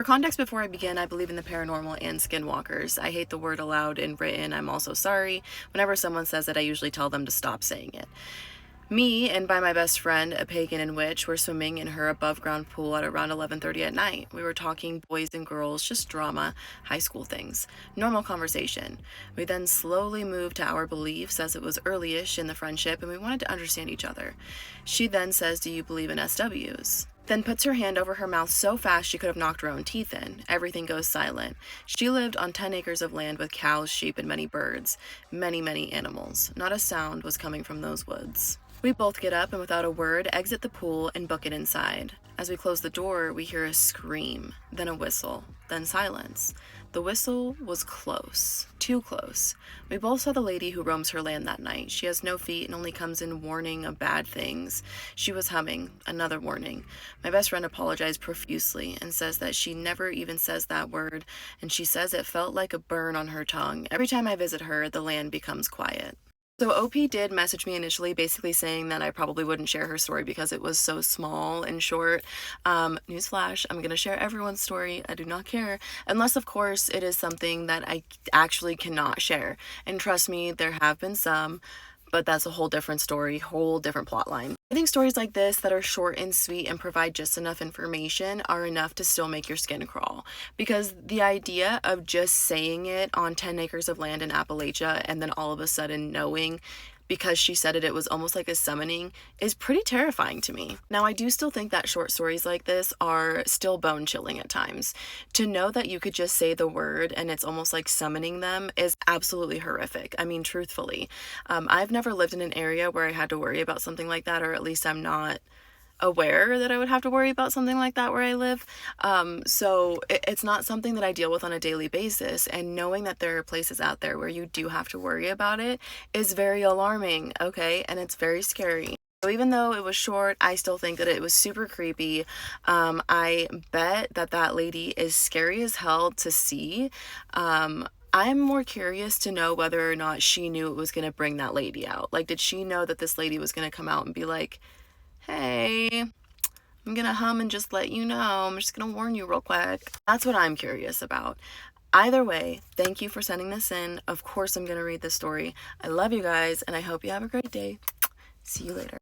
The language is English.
For context before I begin, I believe in the paranormal and skinwalkers. I hate the word aloud and written. I'm also sorry. Whenever someone says it, I usually tell them to stop saying it. Me and by my best friend, a pagan and witch, were swimming in her above ground pool at around 11:30 at night. We were talking boys and girls, just drama, high school things. Normal conversation. We then slowly moved to our beliefs as it was early-ish in the friendship and we wanted to understand each other. She then says, "Do you believe in SWs?" Then puts her hand over her mouth so fast she could have knocked her own teeth in. Everything goes silent. She lived on 10 acres of land with cows, sheep, and many birds. Many, many animals. Not a sound was coming from those woods. We both get up and without a word exit the pool and book it inside. As we close the door, we hear a scream, then a whistle, then silence. The whistle was close, too close. We both saw the lady who roams her land that night. She has no feet and only comes in warning of bad things. She was humming, another warning. My best friend apologized profusely and says that she never even says that word, and she says it felt like a burn on her tongue. Every time I visit her, the land becomes quiet. So OP did message me initially basically saying that I probably wouldn't share her story because it was so small and short. Newsflash, I'm going to share everyone's story. I do not care. Unless, of course, it is something that I actually cannot share. And trust me, there have been some, but that's a whole different story, whole different plot line. I think stories like this that are short and sweet and provide just enough information are enough to still make your skin crawl. Because the idea of just saying it on 10 acres of land in Appalachia and then all of a sudden knowing because she said it was almost like a summoning is pretty terrifying to me. Now, I do still think that short stories like this are still bone chilling at times. To know that you could just say the word and it's almost like summoning them is absolutely horrific. I mean, truthfully, I've never lived in an area where I had to worry about something like that, or at least I'm not aware that I would have to worry about something like that where I live. It's not something that I deal with on a daily basis, and knowing that there are places out there where you do have to worry about it is very alarming, okay? And it's very scary. So even though it was short, I still think that it was super creepy. I bet that that lady is scary as hell to see. I'm more curious to know whether or not she knew it was going to bring that lady out. Like, did she know that this lady was going to come out and be like, "Hey, I'm gonna hum and just let you know. I'm just gonna warn you real quick." That's what I'm curious about. Either way, thank you for sending this in. Of course, I'm gonna read this story. I love you guys, and I hope you have a great day. See you later.